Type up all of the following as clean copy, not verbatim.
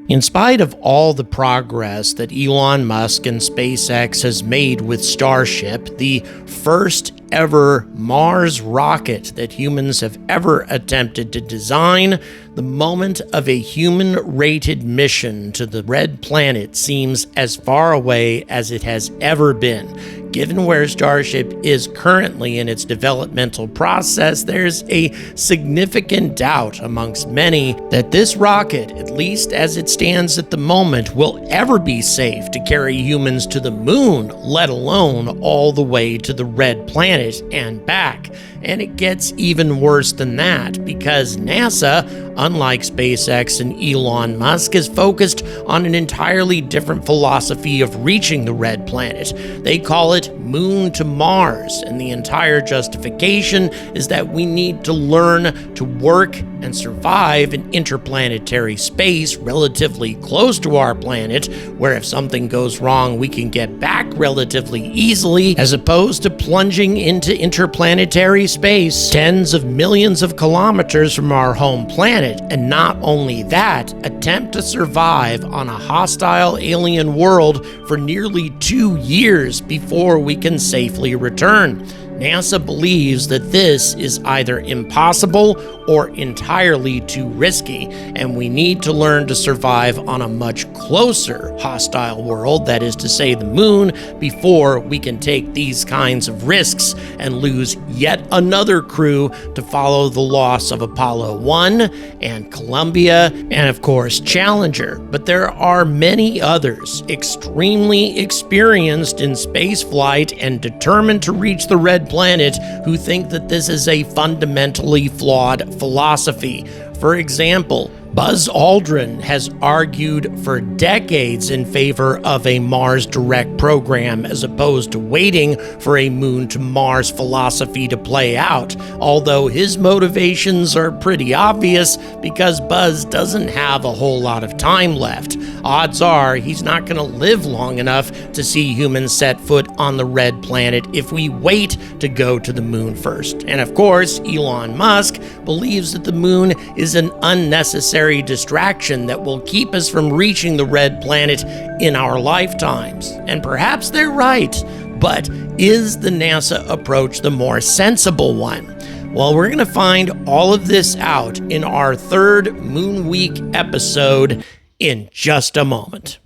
In spite of all the progress that Elon Musk and SpaceX has made with Starship, the first ever Mars rocket that humans have ever attempted to design, the moment of a human-rated mission to the Red Planet seems as far away as it has ever been. Given where Starship is currently in its developmental process, there's a significant doubt amongst many that this rocket, at least as it stands at the moment, will ever be safe to carry humans to the moon, let alone all the way to the Red Planet and back. And it gets even worse than that, because NASA, unlike SpaceX and Elon Musk, is focused on an entirely different philosophy of reaching the Red Planet. They call it Moon to Mars, and the entire justification is that we need to learn to work and survive in interplanetary space relatively close to our planet, where if something goes wrong, we can get back relatively easily, as opposed to plunging into interplanetary space tens of millions of kilometers from our home planet. And not only that, attempt to survive on a hostile alien world for nearly 2 years before we can safely return. NASA believes that this is either impossible or entirely too risky, and we need to learn to survive on a much closer hostile world, that is to say the moon, before we can take these kinds of risks and lose yet another crew to follow the loss of Apollo 1 and Columbia and of course Challenger. But there are many others extremely experienced in spaceflight and determined to reach the Red Planet who think that this is a fundamentally flawed philosophy. For example, Buzz Aldrin has argued for decades in favor of a Mars Direct program as opposed to waiting for a Moon to Mars philosophy to play out, although his motivations are pretty obvious because Buzz doesn't have a whole lot of time left. Odds are he's not going to live long enough to see humans set foot on the Red Planet if we wait to go to the moon first. And of course, Elon Musk believes that the moon is an unnecessary distraction that will keep us from reaching the Red Planet in our lifetimes. And perhaps they're right, but is the NASA approach the more sensible one? Well, we're going to find all of this out in our third Moon Week episode in just a moment.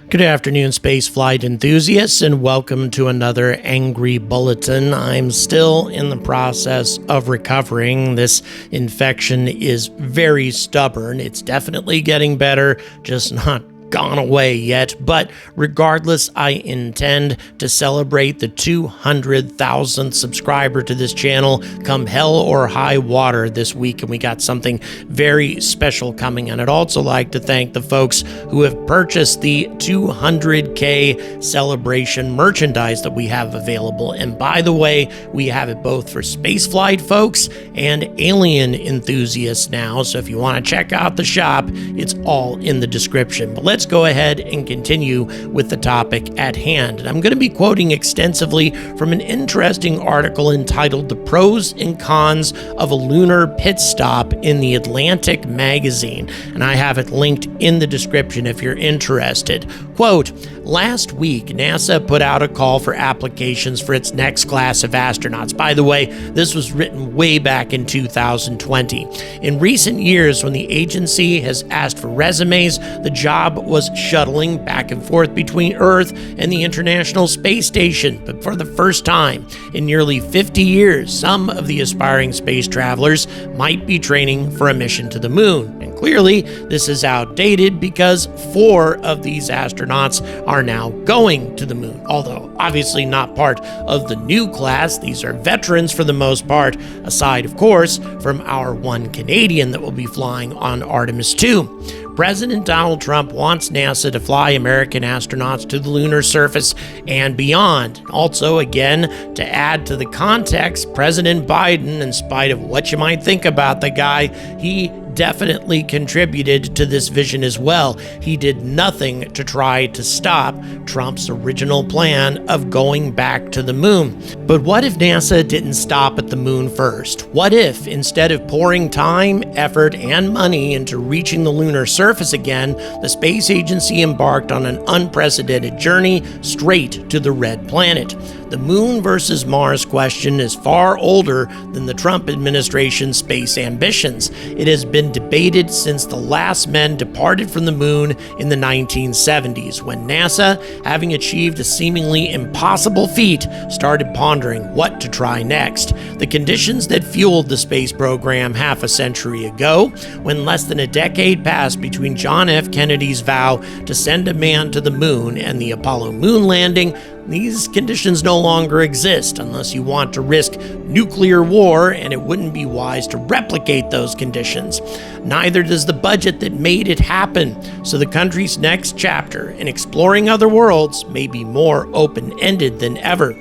Good afternoon, spaceflight enthusiasts, and welcome to another Angry Bulletin. I'm still in the process of recovering. This infection is very stubborn. It's definitely getting better, just not gone away yet, but regardless, I intend to celebrate the 200,000th subscriber to this channel come hell or high water this week, and we got something very special coming. And I'd also like to thank the folks who have purchased the 200K celebration merchandise that we have available. And by the way, we have it both for spaceflight folks and alien enthusiasts now, so if you want to check out the shop, it's all in the description. But let's go ahead and continue with the topic at hand. And I'm going to be quoting extensively from an interesting article entitled "The Pros and Cons of a Lunar Pit Stop" in the Atlantic magazine, and I have it linked in the description if you're interested. Quote, "Last week, NASA put out a call for applications for its next class of astronauts." By the way, this was written way back in 2020. "In recent years, when the agency has asked for resumes, the job was shuttling back and forth between Earth and the International Space Station. But for the first time in nearly 50 years, some of the aspiring space travelers might be training for a mission to the moon. And clearly, this is outdated because 4 of these astronauts are now going to the moon, although obviously not part of the new class. These are veterans for the most part, aside, of course, from our one Canadian that will be flying on Artemis 2. President Donald Trump wants NASA to fly American astronauts to the lunar surface and beyond. Also, again, to add to the context, President Biden, in spite of what you might think about the guy, he definitely contributed to this vision as well. He did nothing to try to stop Trump's original plan of going back to the moon. But what if NASA didn't stop at the moon first? What if, instead of pouring time, effort, and money into reaching the lunar surface again, the space agency embarked on an unprecedented journey straight to the red planet? The moon versus Mars question is far older than the Trump administration's space ambitions. It has been debated since the last men departed from the moon in the 1970s, when NASA, having achieved a seemingly impossible feat, started pondering what to try next. The conditions that fueled the space program half a century ago, when less than a decade passed between John F. Kennedy's vow to send a man to the moon and the Apollo moon landing, these conditions no longer exist unless you want to risk nuclear war, and it wouldn't be wise to replicate those conditions. Neither does the budget that made it happen, so the country's next chapter in exploring other worlds may be more open-ended than ever.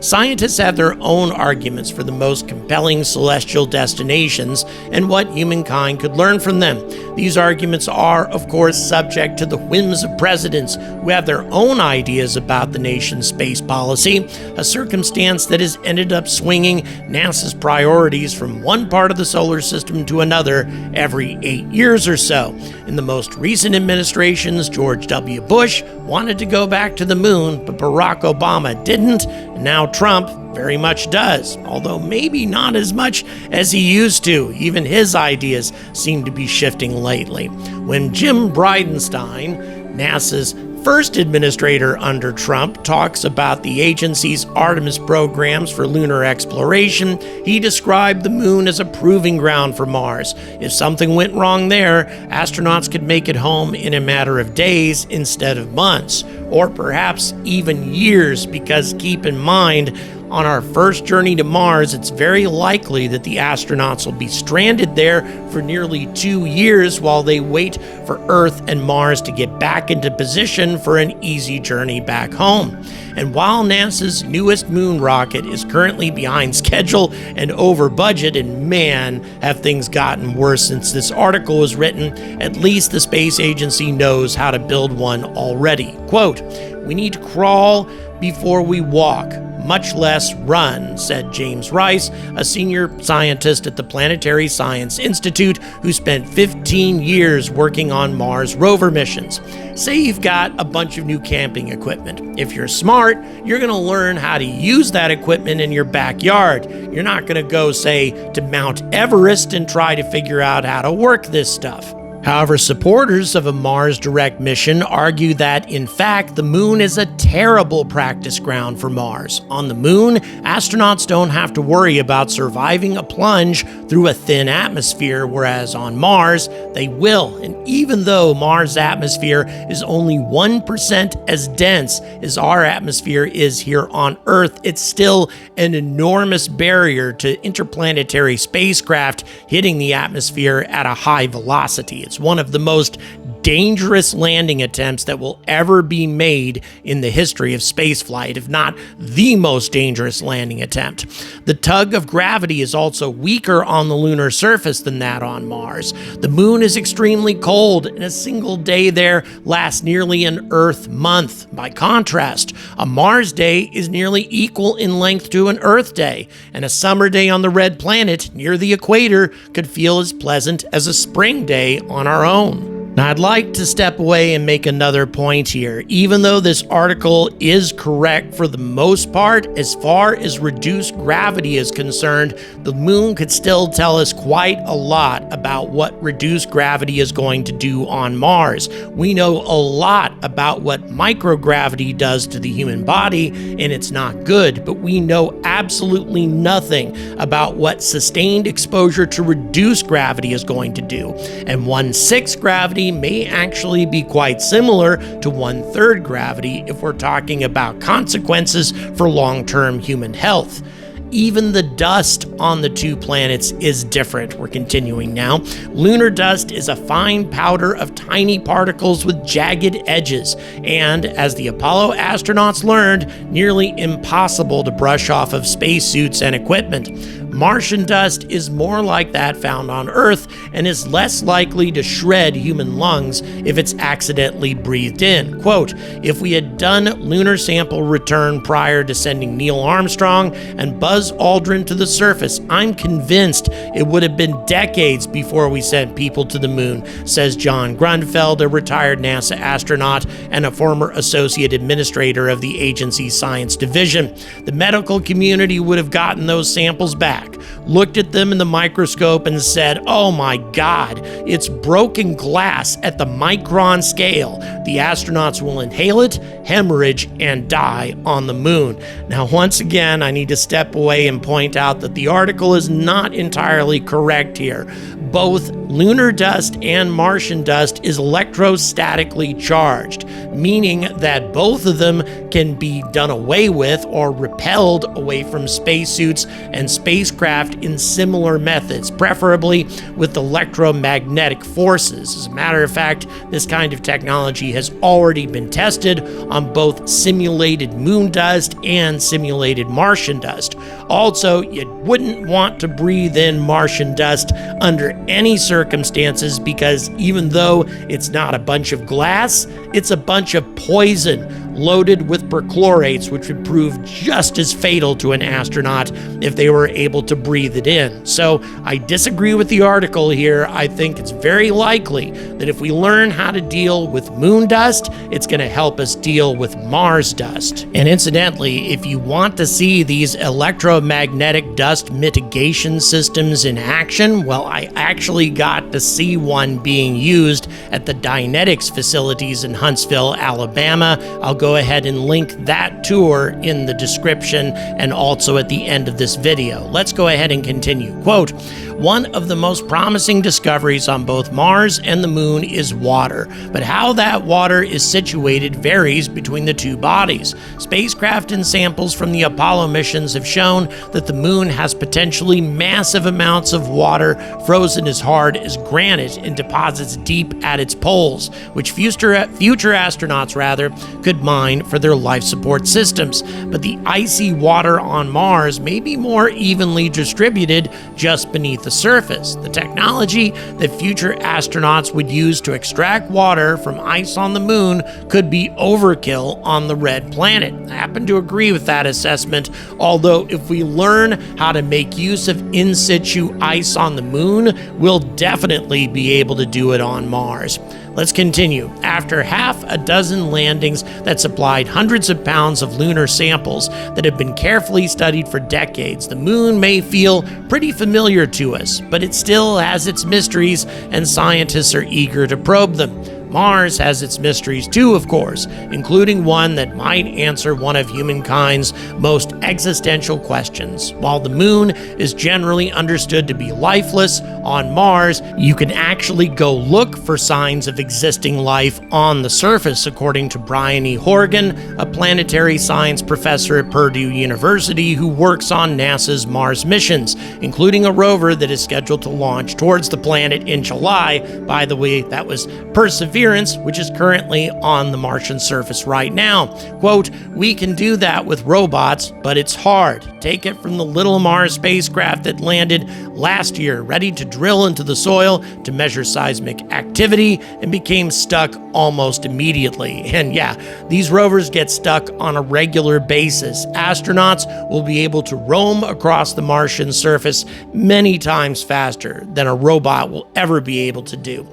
Scientists have their own arguments for the most compelling celestial destinations and what humankind could learn from them. These arguments are, of course, subject to the whims of presidents who have their own ideas about the nation's space policy, a circumstance that has ended up swinging NASA's priorities from one part of the solar system to another every 8 years or so. In the most recent administrations, George W. Bush wanted to go back to the moon, but Barack Obama didn't, and now Trump very much does, although maybe not as much as he used to. Even his ideas seem to be shifting lately. When Jim Bridenstine, NASA's first administrator under Trump, talks about the agency's Artemis programs for lunar exploration, he described the moon as a proving ground for Mars. If something went wrong there, astronauts could make it home in a matter of days instead of months, or perhaps even years, because keep in mind, on our first journey to Mars, it's very likely that the astronauts will be stranded there for nearly 2 years while they wait for Earth and Mars to get back into position for an easy journey back home. And while NASA's newest moon rocket is currently behind schedule and over budget, and man, have things gotten worse since this article was written, at least the space agency knows how to build one already. Quote, "We need to crawl before we walk, much less run," said James Rice, a senior scientist at the Planetary Science Institute who spent 15 years working on Mars rover missions. Say you've got a bunch of new camping equipment. If you're smart, you're going to learn how to use that equipment in your backyard. You're not going to go, say, to Mount Everest and try to figure out how to work this stuff. However, supporters of a Mars direct mission argue that, in fact, the moon is a terrible practice ground for Mars. On the moon, astronauts don't have to worry about surviving a plunge through a thin atmosphere, whereas on Mars, they will. And even though Mars' atmosphere is only 1% as dense as our atmosphere is here on Earth, it's still an enormous barrier to interplanetary spacecraft hitting the atmosphere at a high velocity. It's one of the most dangerous landing attempts that will ever be made in the history of spaceflight, if not the most dangerous landing attempt. The tug of gravity is also weaker on the lunar surface than that on Mars. The moon is extremely cold, and a single day there lasts nearly an Earth month. By contrast, a Mars day is nearly equal in length to an Earth day, and a summer day on the red planet near the equator could feel as pleasant as a spring day on our own. Now, I'd like to step away and make another point here. Even though this article is correct for the most part, as far as reduced gravity is concerned, the moon could still tell us quite a lot about what reduced gravity is going to do on Mars. We know a lot about what microgravity does to the human body, and it's not good, but we know absolutely nothing about what sustained exposure to reduced gravity is going to do. And 1/6 gravity may actually be quite similar to 1/3 gravity if we're talking about consequences for long-term human health. Even the dust on the two planets is different. We're continuing now. Lunar dust is a fine powder of tiny particles with jagged edges, and as the Apollo astronauts learned, nearly impossible to brush off of spacesuits and equipment. Martian dust is more like that found on Earth and is less likely to shred human lungs if it's accidentally breathed in. Quote, if we had done lunar sample return prior to sending Neil Armstrong and Buzz Aldrin to the surface, I'm convinced it would have been decades before we sent people to the moon, says John Grunfeld, a retired NASA astronaut and a former associate administrator of the agency's science division. The medical community would have gotten those samples back, looked at them in the microscope and said, oh my God, it's broken glass at the micron scale. The astronauts will inhale it, hemorrhage, and die on the moon. Now, once again, I need to step away and point out that the article is not entirely correct here. Both lunar dust and Martian dust is electrostatically charged, meaning that both of them can be done away with or repelled away from spacesuits and spacecraft in similar methods, preferably with electromagnetic forces. As a matter of fact, this kind of technology has already been tested on both simulated moon dust and simulated Martian dust. Also, you wouldn't want to breathe in Martian dust under any circumstances because even though it's not a bunch of glass, it's a bunch of poison loaded with perchlorates, which would prove just as fatal to an astronaut if they were able to breathe it in. So I disagree with the article here. I think it's very likely that if we learn how to deal with moon dust, it's going to help us deal with Mars dust. And incidentally, if you want to see these electromagnetic dust mitigation systems in action, well, I actually got to see one being used at the Dynetics facilities in Huntsville, Alabama. I'll go ahead and link that tour in the description and also at the end of this video. Let's go ahead and continue. Quote, one of the most promising discoveries on both Mars and the moon is water, but how that water is situated varies between the two bodies. Spacecraft and samples from the Apollo missions have shown that the moon has potentially massive amounts of water frozen as hard as granite in deposits deep at its poles, which future astronauts could mine for their life support systems. But the icy water on Mars may be more evenly distributed just beneath the surface. The technology that future astronauts would use to extract water from ice on the moon could be overkill on the red planet. I happen to agree with that assessment, although if we learn how to make use of in situ ice on the moon, we'll definitely be able to do it on Mars. Let's continue. After half a dozen landings that supplied hundreds of pounds of lunar samples that have been carefully studied for decades, the moon may feel pretty familiar to us, but it still has its mysteries, and scientists are eager to probe them. Mars has its mysteries too, of course, including one that might answer one of humankind's most existential questions. While the moon is generally understood to be lifeless, on Mars, you can actually go look for signs of existing life on the surface, according to Brian E. Horgan, a planetary science professor at Purdue University who works on NASA's Mars missions, including a rover that is scheduled to launch towards the planet in July. By the way, that was Perseverance, which is currently on the Martian surface right now. Quote, we can do that with robots, but it's hard. Take it from the Little Mars spacecraft that landed last year, ready to drill into the soil to measure seismic activity and became stuck almost immediately. And yeah, these rovers get stuck on a regular basis. Astronauts will be able to roam across the Martian surface many times faster than a robot will ever be able to do.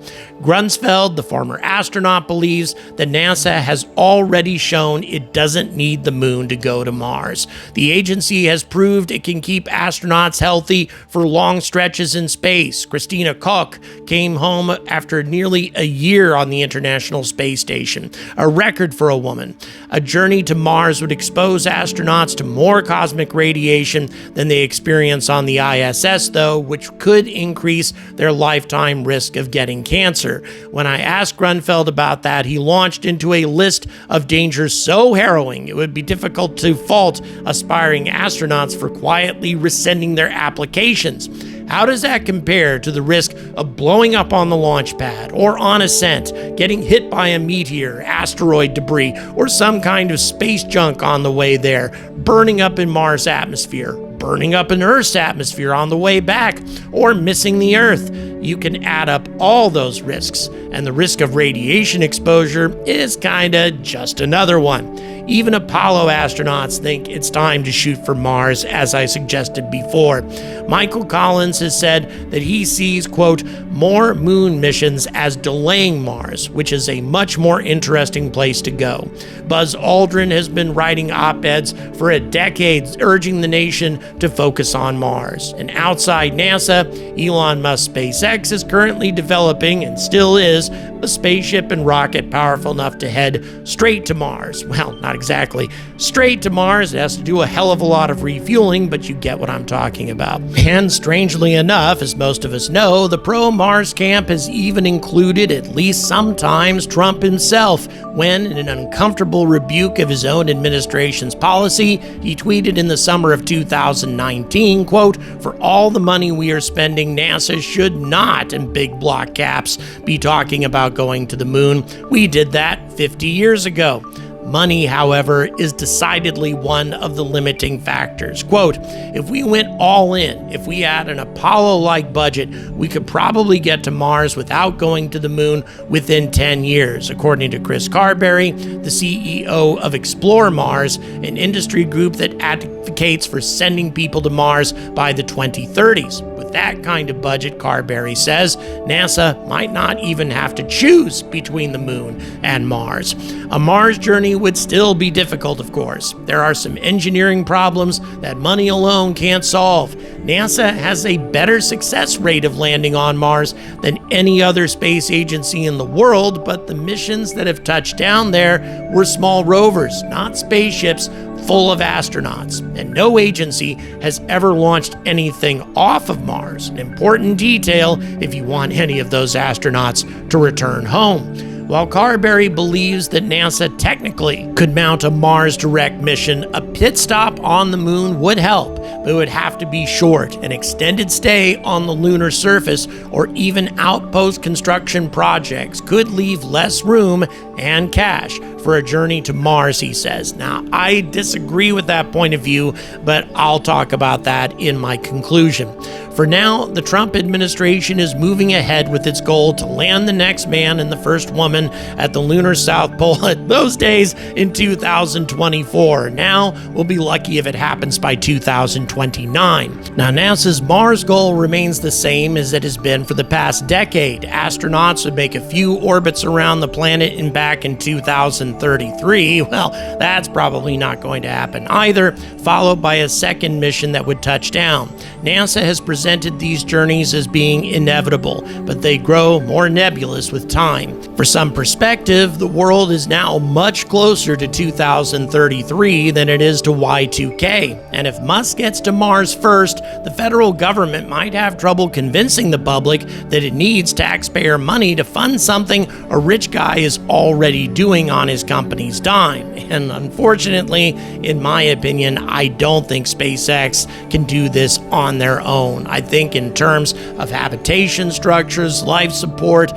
Grunsfeld, the former astronaut, believes that NASA has already shown it doesn't need the moon to go to Mars. The agency has proved it can keep astronauts healthy for long stretches in space. Christina Koch came home after nearly a year on the International Space Station, a record for a woman. A journey to Mars would expose astronauts to more cosmic radiation than they experience on the ISS, though, which could increase their lifetime risk of getting cancer. When I asked Grunfeld about that, he launched into a list of dangers so harrowing it would be difficult to fault aspiring astronauts for quietly rescinding their applications. How does that compare to the risk of blowing up on the launch pad or on ascent, getting hit by a meteor, asteroid debris, or some kind of space junk on the way there, burning up in Mars' atmosphere? burning up an Earth's atmosphere on the way back, or missing the Earth. You can add up all those risks, and the risk of radiation exposure is kinda just another one. Even Apollo astronauts think it's time to shoot for Mars, as I suggested before. Michael Collins has said that he sees, quote, more moon missions as delaying Mars, which is a much more interesting place to go. Buzz Aldrin has been writing op-eds for a decade urging the nation to focus on Mars. And outside NASA, Elon Musk's SpaceX is currently developing, and still is, a spaceship and rocket powerful enough to head straight to Mars. Well, not exactly straight to Mars. It has to do a hell of a lot of refueling, but you get what I'm talking about. And strangely enough, as most of us know, the pro-Mars camp has even included, at least sometimes, Trump himself, when, in an uncomfortable rebuke of his own administration's policy, he tweeted in the summer of 2019, quote, "For all the money we are spending, NASA should not, in big block caps, be talking about going to the moon. We did that 50 years ago." Money, however, is decidedly one of the limiting factors. Quote, "If we went all in, if we had an Apollo-like budget, we could probably get to Mars without going to the moon within 10 years, according to Chris Carberry, the CEO of Explore Mars, an industry group that advocates for sending people to Mars by the 2030s. With that kind of budget, Carberry says, NASA might not even have to choose between the moon and Mars. A Mars journey would still be difficult, of course. There are some engineering problems that money alone can't solve. NASA has a better success rate of landing on Mars than any other space agency in the world, but the missions that have touched down there were small rovers, not spaceships full of astronauts. And no agency has ever launched anything off of Mars, an important detail if you want any of those astronauts to return home. While Carberry believes that NASA technically could mount a Mars direct mission, a pit stop on the moon would help, but it would have to be short. An extended stay on the lunar surface or even outpost construction projects could leave less room and cash for a journey to Mars, he says. Now, I disagree with that point of view, but I'll talk about that in my conclusion. For now, the Trump administration is moving ahead with its goal to land the next man and the first woman at the lunar South Pole at those days in 2024. Now, we'll be lucky if it happens by 2029. Now, NASA's Mars goal remains the same as it has been for the past decade. Astronauts would make a few orbits around the planet and back in 2033. Well, that's probably not going to happen either, followed by a second mission that would touch down. NASA has presented these journeys as being inevitable, but they grow more nebulous with time. For some perspective, the world is now much closer to 2033 than it is to Y2K. And if Musk gets to Mars first, the federal government might have trouble convincing the public that it needs taxpayer money to fund something a rich guy is already doing on his company's dime. And unfortunately, in my opinion, I don't think SpaceX can do this on their own. I think in terms of habitation structures, life support,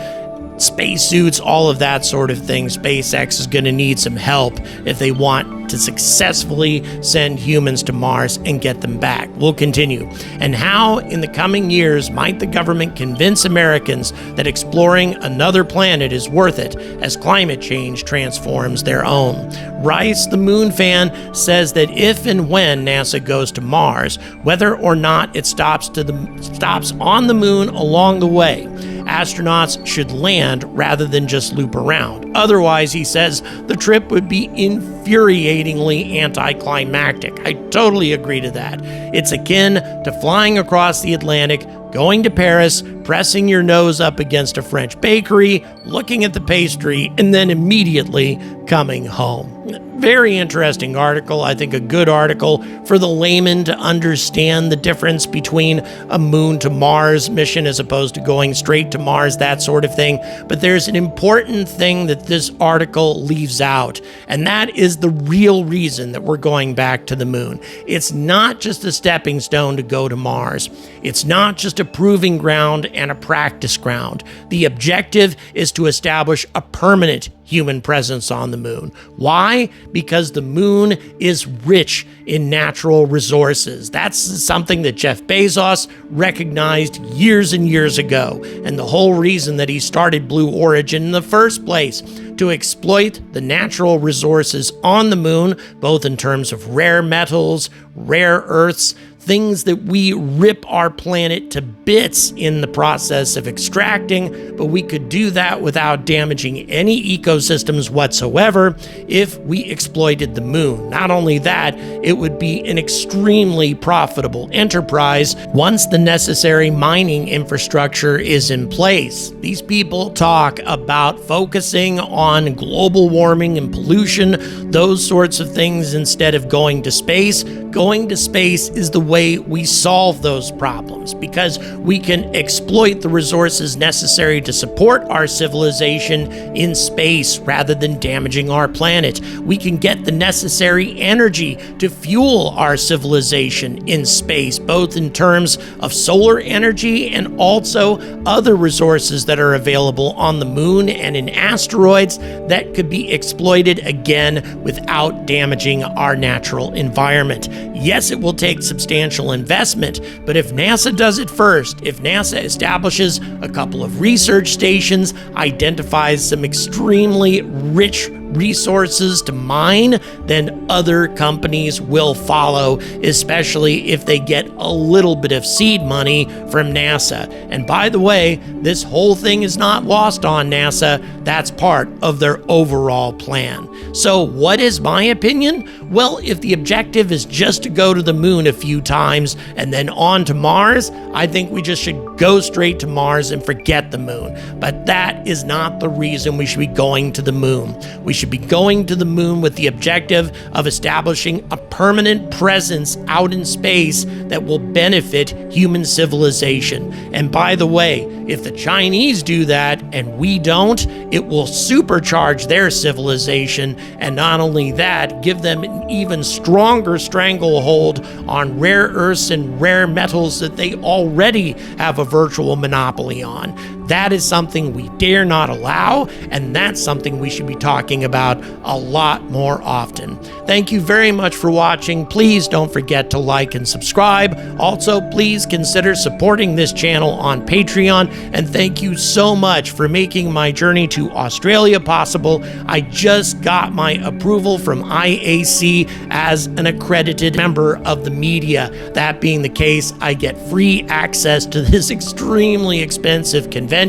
spacesuits, all of that sort of thing, SpaceX is going to need some help if they want to successfully send humans to Mars and get them back. We'll continue. And how, in the coming years, might the government convince Americans that exploring another planet is worth it as climate change transforms their own? Rice, the moon fan, says that if and when NASA goes to Mars, whether or not it stops on the moon along the way, astronauts should land rather than just loop around. Otherwise, he says, the trip would be infuriatingly anticlimactic. I totally agree to that. It's akin to flying across the Atlantic, going to Paris, pressing your nose up against a French bakery, looking at the pastry, and then immediately coming home. Very interesting article. I think a good article for the layman to understand the difference between a moon to Mars mission as opposed to going straight to Mars, that sort of thing. But there's an important thing that this article leaves out, and that is the real reason that we're going back to the moon. It's not just a stepping stone to go to Mars. It's not just a proving ground and a practice ground. The objective is to establish a permanent human presence on the moon. Why? Because the moon is rich in natural resources. That's something that Jeff Bezos recognized years and years ago, and the whole reason that he started Blue Origin in the first place, to exploit the natural resources on the moon, both in terms of rare metals, rare earths, things that we rip our planet to bits in the process of extracting, but we could do that without damaging any ecosystems whatsoever if we exploited the moon. Not only that, it would be an extremely profitable enterprise once the necessary mining infrastructure is in place. These people talk about focusing on global warming and pollution, those sorts of things, instead of going to space. Going to space is the way we solve those problems, because we can exploit the resources necessary to support our civilization in space rather than damaging our planet. We can get the necessary energy to fuel our civilization in space, both in terms of solar energy and also other resources that are available on the moon and in asteroids that could be exploited again without damaging our natural environment. Yes, it will take substantial investment, but if NASA does it first, if NASA establishes a couple of research stations, identifies some extremely rich resources to mine, then other companies will follow, especially if they get a little bit of seed money from NASA. And by the way, this whole thing is not lost on NASA. That's part of their overall plan. So what is my opinion? Well, if the objective is just to go to the moon a few times and then on to Mars, I think we just should go straight to Mars and forget the moon. But that is not the reason we should be going to the moon. We should be going to the moon with the objective of establishing a permanent presence out in space that will benefit human civilization. And by the way, if the Chinese do that and we don't, it will supercharge their civilization, and not only that, give them an even stronger stranglehold on rare earths and rare metals that they already have a virtual monopoly on. That is something we dare not allow, and that's something we should be talking about a lot more often. Thank you very much for watching. Please don't forget to like and subscribe. Also, please consider supporting this channel on Patreon, and thank you so much for making my journey to Australia possible. I just got my approval from IAC as an accredited member of the media. That being the case, I get free access to this extremely expensive convention,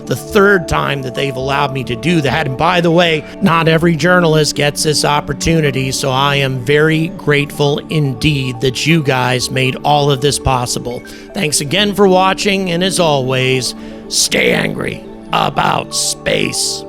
the third time that they've allowed me to do that. And by the way, not every journalist gets this opportunity, so I am very grateful indeed that you guys made all of this possible. Thanks again for watching, and as always, stay angry about space.